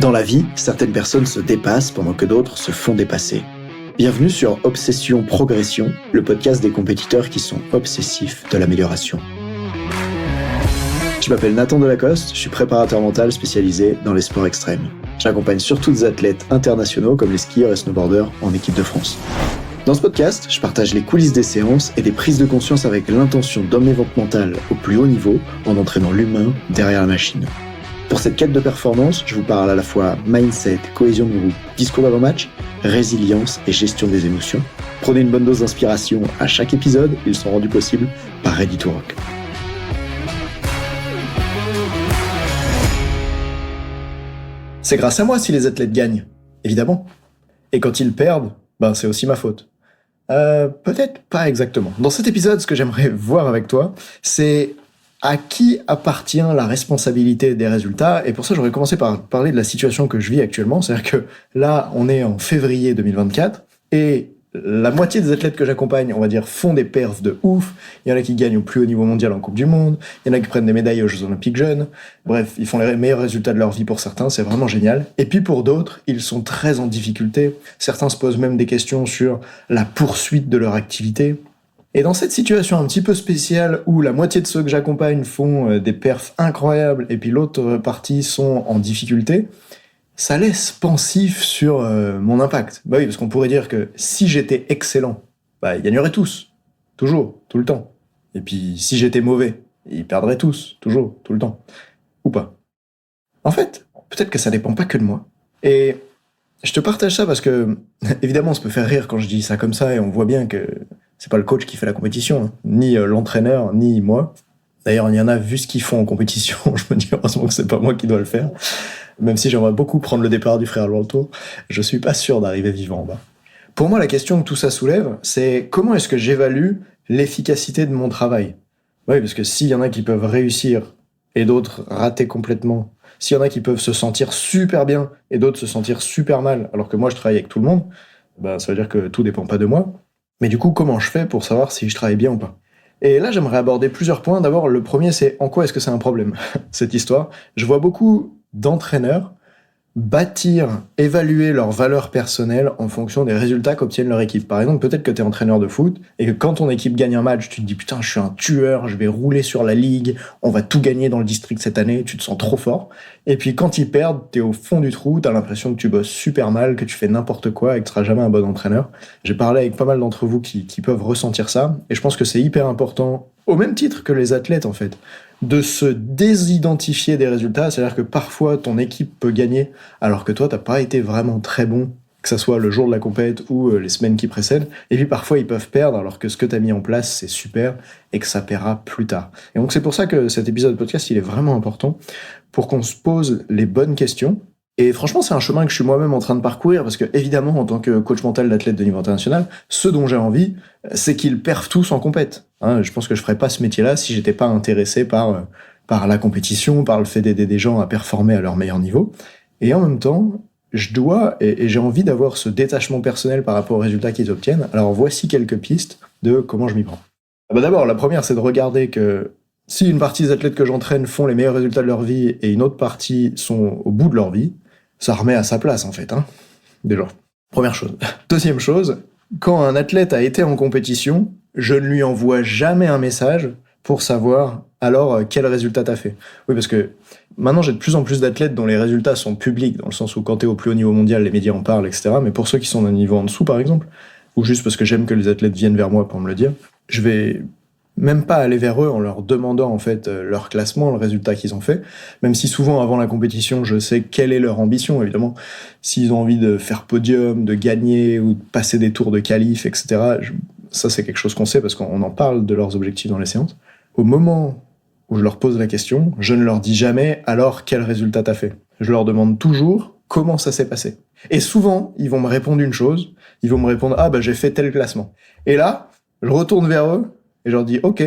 Dans la vie, certaines personnes se dépassent pendant que d'autres se font dépasser. Bienvenue sur Obsession Progression, le podcast des compétiteurs qui sont obsessifs de l'amélioration. Je m'appelle Nathan Delacoste, je suis préparateur mental spécialisé dans les sports extrêmes. J'accompagne surtout des athlètes internationaux comme les skieurs et snowboarders en équipe de France. Dans ce podcast, je partage les coulisses des séances et des prises de conscience avec l'intention d'emmener votre mental au plus haut niveau en entraînant l'humain derrière la machine. Pour cette quête de performance, je vous parle à la fois mindset, cohésion de groupe, discours d'avant-match, résilience et gestion des émotions. Prenez une bonne dose d'inspiration à chaque épisode, ils sont rendus possibles par Ready to Rock. C'est grâce à moi si les athlètes gagnent, évidemment. Et quand ils perdent, c'est aussi ma faute. Peut-être pas exactement. Dans cet épisode, ce que j'aimerais voir avec toi, c'est à qui appartient la responsabilité des résultats. Et pour ça, j'aurais commencé par parler de la situation que je vis actuellement. C'est-à-dire que là, on est en février 2024 et la moitié des athlètes que j'accompagne, on va dire, font des perfs de ouf. Il y en a qui gagnent au plus haut niveau mondial en Coupe du Monde. Il y en a qui prennent des médailles aux Jeux Olympiques jeunes. Bref, ils font les meilleurs résultats de leur vie pour certains. C'est vraiment génial. Et puis pour d'autres, ils sont très en difficulté. Certains se posent même des questions sur la poursuite de leur activité. Et dans cette situation un petit peu spéciale où la moitié de ceux que j'accompagne font des perfs incroyables et puis l'autre partie sont en difficulté, ça laisse pensif sur mon impact. Oui, parce qu'on pourrait dire que si j'étais excellent, ils gagneraient tous, toujours, tout le temps. Et puis si j'étais mauvais, ils perdraient tous, toujours, tout le temps. Ou pas. En fait, peut-être que ça dépend pas que de moi. Et je te partage ça parce que, évidemment, on se peut faire rire quand je dis ça comme ça et on voit bien que c'est pas le coach qui fait la compétition, ni l'entraîneur, ni moi. D'ailleurs, il y en a, vu ce qu'ils font en compétition, je me dis heureusement que c'est pas moi qui dois le faire. Même si j'aimerais beaucoup prendre le départ du Frère World Tour, je suis pas sûr d'arriver vivant en bas. Pour moi, la question que tout ça soulève, c'est comment est-ce que j'évalue l'efficacité de mon travail? Oui, parce que s'il y en a qui peuvent réussir et d'autres rater complètement, s'il y en a qui peuvent se sentir super bien et d'autres se sentir super mal, alors que moi je travaille avec tout le monde, ça veut dire que tout dépend pas de moi. Mais du coup, comment je fais pour savoir si je travaille bien ou pas? Et là, j'aimerais aborder plusieurs points. D'abord, le premier, c'est en quoi est-ce que c'est un problème, cette histoire? Je vois beaucoup d'entraîneurs évaluer leur valeur personnelle en fonction des résultats qu'obtiennent leur équipe. Par exemple, peut-être que t'es entraîneur de foot et que quand ton équipe gagne un match, tu te dis « Putain, je suis un tueur, je vais rouler sur la ligue, on va tout gagner dans le district cette année, tu te sens trop fort. » Et puis quand ils perdent, t'es au fond du trou, t'as l'impression que tu bosses super mal, que tu fais n'importe quoi et que tu seras jamais un bon entraîneur. J'ai parlé avec pas mal d'entre vous qui peuvent ressentir ça et je pense que c'est hyper important, au même titre que les athlètes en fait, de se désidentifier des résultats, c'est-à-dire que parfois ton équipe peut gagner alors que toi t'as pas été vraiment très bon, que ça soit le jour de la compète ou les semaines qui précèdent, et puis parfois ils peuvent perdre alors que ce que t'as mis en place c'est super et que ça paiera plus tard. Et donc c'est pour ça que cet épisode de podcast il est vraiment important pour qu'on se pose les bonnes questions. Et franchement, c'est un chemin que je suis moi-même en train de parcourir parce que, évidemment, en tant que coach mental d'athlète de niveau international, ce dont j'ai envie, c'est qu'ils perfent tous en compète. Je pense que je ferais pas ce métier-là si j'étais pas intéressé par la compétition, par le fait d'aider des gens à performer à leur meilleur niveau. Et en même temps, je dois et j'ai envie d'avoir ce détachement personnel par rapport aux résultats qu'ils obtiennent. Alors, voici quelques pistes de comment je m'y prends. D'abord, la première, c'est de regarder que si une partie des athlètes que j'entraîne font les meilleurs résultats de leur vie et une autre partie sont au bout de leur vie, ça remet à sa place, en fait, déjà. Première chose. Deuxième chose, quand un athlète a été en compétition, je ne lui envoie jamais un message pour savoir, alors, quel résultat t'as fait. Oui, parce que maintenant, j'ai de plus en plus d'athlètes dont les résultats sont publics, dans le sens où quand t'es au plus haut niveau mondial, les médias en parlent, etc. Mais pour ceux qui sont d'un niveau en dessous, par exemple, ou juste parce que j'aime que les athlètes viennent vers moi pour me le dire, je vais même pas aller vers eux en leur demandant en fait leur classement, le résultat qu'ils ont fait, même si souvent avant la compétition je sais quelle est leur ambition évidemment, s'ils ont envie de faire podium, de gagner ou de passer des tours de qualif, etc. Ça c'est quelque chose qu'on sait parce qu'on en parle de leurs objectifs dans les séances. Au moment où je leur pose la question, je ne leur dis jamais alors quel résultat t'as fait. Je leur demande toujours comment ça s'est passé. Et souvent ils vont me répondre une chose, ils vont me répondre j'ai fait tel classement. Et là je retourne vers eux et je leur dis, ok,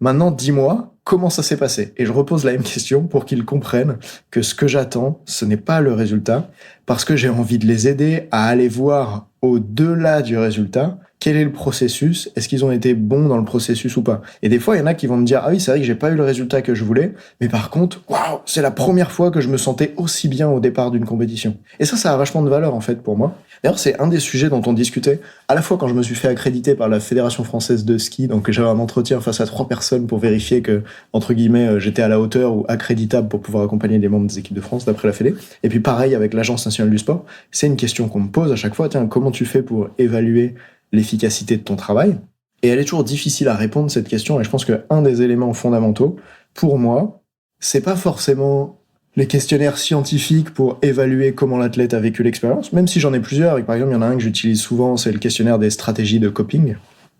maintenant dis-moi comment ça s'est passé. Et je repose la même question pour qu'ils comprennent que ce que j'attends, ce n'est pas le résultat, parce que j'ai envie de les aider à aller voir au-delà du résultat quel est le processus, est-ce qu'ils ont été bons dans le processus ou pas. Et des fois, il y en a qui vont me dire, ah oui, c'est vrai que j'ai pas eu le résultat que je voulais, mais par contre, waouh, c'est la première fois que je me sentais aussi bien au départ d'une compétition. Et ça a vachement de valeur en fait pour moi. D'ailleurs, c'est un des sujets dont on discutait à la fois quand je me suis fait accréditer par la Fédération française de ski, donc j'avais un entretien face à 3 personnes pour vérifier que, entre guillemets, j'étais à la hauteur ou accréditable pour pouvoir accompagner les membres des équipes de France d'après la Fédé. Et puis pareil avec l'Agence nationale du sport, c'est une question qu'on me pose à chaque fois, tiens, comment tu fais pour évaluer l'efficacité de ton travail? Et elle est toujours difficile à répondre, cette question, et je pense qu'un des éléments fondamentaux, pour moi, c'est pas forcément les questionnaires scientifiques pour évaluer comment l'athlète a vécu l'expérience, même si j'en ai plusieurs, et par exemple, il y en a un que j'utilise souvent, c'est le questionnaire des stratégies de coping,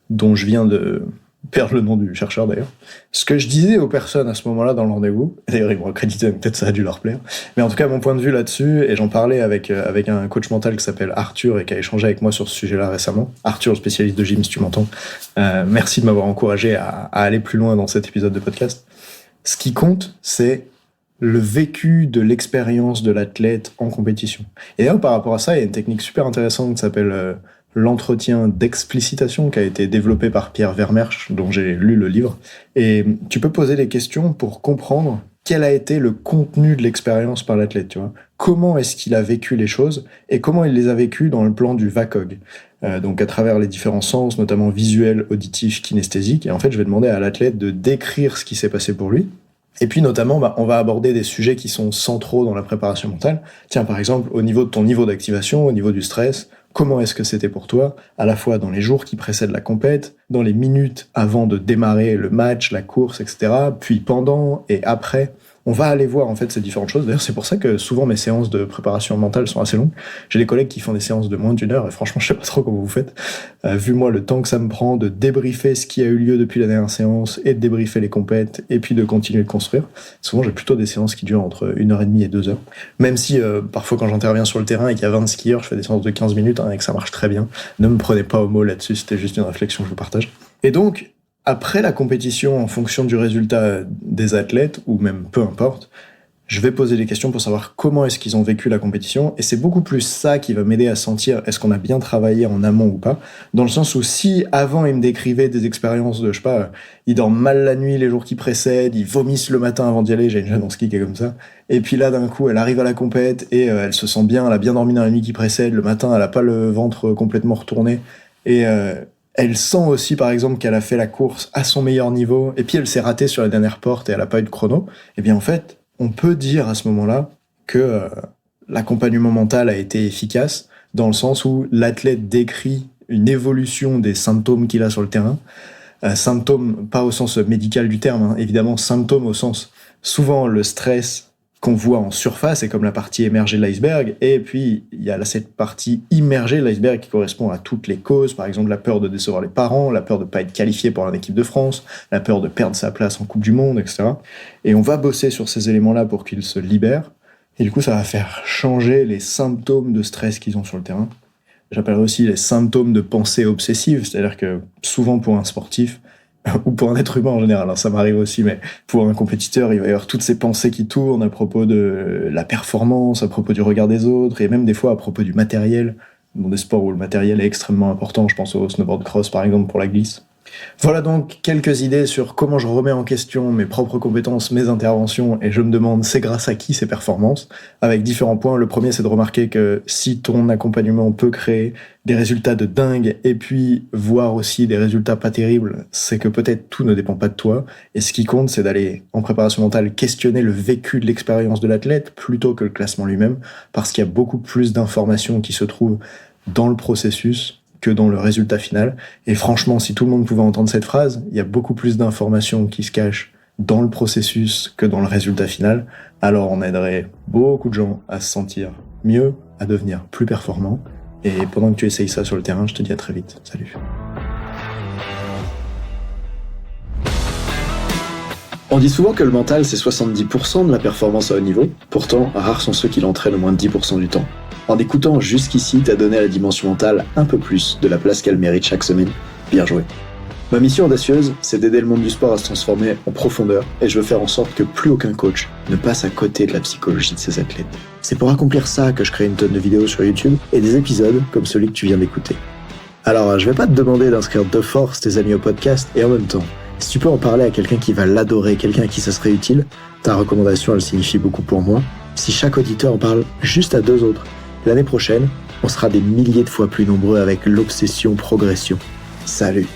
dont je viens de perdre le nom du chercheur d'ailleurs. Ce que je disais aux personnes à ce moment-là dans le rendez-vous, d'ailleurs ils m'ont accrédité, peut-être ça a dû leur plaire, mais en tout cas mon point de vue là-dessus, et j'en parlais avec un coach mental qui s'appelle Arthur et qui a échangé avec moi sur ce sujet-là récemment. Arthur, spécialiste de gym si tu m'entends, merci de m'avoir encouragé à aller plus loin dans cet épisode de podcast. Ce qui compte, c'est le vécu de l'expérience de l'athlète en compétition. Et d'ailleurs par rapport à ça, il y a une technique super intéressante qui s'appelle l'entretien d'explicitation qui a été développé par Pierre Vermersch, dont j'ai lu le livre. Et tu peux poser des questions pour comprendre quel a été le contenu de l'expérience par l'athlète, tu vois. Comment est-ce qu'il a vécu les choses et comment il les a vécues dans le plan du VACOG. Donc à travers les différents sens, notamment visuel, auditif, kinesthésique. Et en fait, je vais demander à l'athlète de décrire ce qui s'est passé pour lui. Et puis notamment, on va aborder des sujets qui sont centraux dans la préparation mentale. Tiens, par exemple, au niveau de ton niveau d'activation, au niveau du stress, comment est-ce que c'était pour toi, à la fois dans les jours qui précèdent la compète, dans les minutes avant de démarrer le match, la course, etc., puis pendant et après. On va aller voir en fait ces différentes choses. D'ailleurs, c'est pour ça que souvent mes séances de préparation mentale sont assez longues. J'ai des collègues qui font des séances de moins d'1 heure et franchement, je sais pas trop comment vous faites. Vu moi le temps que ça me prend de débriefer ce qui a eu lieu depuis la dernière séance et de débriefer les compètes et puis de continuer de construire. Souvent, j'ai plutôt des séances qui durent entre 1h30 et 2 heures. Même si parfois quand j'interviens sur le terrain et qu'il y a 20 skieurs, je fais des séances de 15 minutes et que ça marche très bien. Ne me prenez pas au mot là-dessus, c'était juste une réflexion que je vous partage. Et donc, après la compétition, en fonction du résultat des athlètes, ou même peu importe, je vais poser des questions pour savoir comment est-ce qu'ils ont vécu la compétition, et c'est beaucoup plus ça qui va m'aider à sentir est-ce qu'on a bien travaillé en amont ou pas, dans le sens où si avant ils me décrivaient des expériences de, je sais pas, ils dorment mal la nuit les jours qui précèdent, ils vomissent le matin avant d'y aller, j'ai une jeune en ski qui est comme ça, et puis là d'un coup elle arrive à la compète et elle se sent bien, elle a bien dormi dans la nuit qui précède, le matin elle a pas le ventre complètement retourné, et elle sent aussi, par exemple, qu'elle a fait la course à son meilleur niveau, et puis elle s'est ratée sur la dernière porte et elle a pas eu de chrono. Eh bien, en fait, on peut dire à ce moment-là que l'accompagnement mental a été efficace, dans le sens où l'athlète décrit une évolution des symptômes qu'il a sur le terrain. Symptômes, pas au sens médical du terme, hein, évidemment, symptômes au sens, souvent le stress qu'on voit en surface, c'est comme la partie émergée de l'iceberg, et puis il y a cette partie immergée de l'iceberg qui correspond à toutes les causes, par exemple la peur de décevoir les parents, la peur de pas être qualifié pour l'équipe de France, la peur de perdre sa place en Coupe du Monde, etc. Et on va bosser sur ces éléments-là pour qu'ils se libèrent, et du coup ça va faire changer les symptômes de stress qu'ils ont sur le terrain. J'appellerais aussi les symptômes de pensée obsessive, c'est-à-dire que souvent pour un sportif, ou pour un être humain en général, hein, ça m'arrive aussi, mais pour un compétiteur, il va y avoir toutes ces pensées qui tournent à propos de la performance, à propos du regard des autres, et même des fois à propos du matériel, dans des sports où le matériel est extrêmement important, je pense au snowboard cross par exemple pour la glisse. Voilà donc quelques idées sur comment je remets en question mes propres compétences, mes interventions, et je me demande c'est grâce à qui ces performances, avec différents points. Le premier, c'est de remarquer que si ton accompagnement peut créer des résultats de dingue, et puis voir aussi des résultats pas terribles, c'est que peut-être tout ne dépend pas de toi, et ce qui compte, c'est d'aller, en préparation mentale, questionner le vécu de l'expérience de l'athlète, plutôt que le classement lui-même, parce qu'il y a beaucoup plus d'informations qui se trouvent dans le processus que dans le résultat final. Et franchement, si tout le monde pouvait entendre cette phrase, il y a beaucoup plus d'informations qui se cachent dans le processus que dans le résultat final. Alors on aiderait beaucoup de gens à se sentir mieux, à devenir plus performants. Et pendant que tu essayes ça sur le terrain, je te dis à très vite. Salut. On dit souvent que le mental, c'est 70% de la performance à haut niveau. Pourtant, rares sont ceux qui l'entraînent au moins 10% du temps. En écoutant jusqu'ici, t'as donné à la dimension mentale un peu plus de la place qu'elle mérite chaque semaine. Bien joué. Ma mission audacieuse, c'est d'aider le monde du sport à se transformer en profondeur, et je veux faire en sorte que plus aucun coach ne passe à côté de la psychologie de ses athlètes. C'est pour accomplir ça que je crée une tonne de vidéos sur YouTube et des épisodes comme celui que tu viens d'écouter. Alors, je vais pas te demander d'inscrire de force tes amis au podcast, et en même temps, si tu peux en parler à quelqu'un qui va l'adorer, quelqu'un à qui ça serait utile, ta recommandation, elle signifie beaucoup pour moi. Si chaque auditeur en parle juste à 2 autres, l'année prochaine, on sera des milliers de fois plus nombreux avec l'obsession progression. Salut!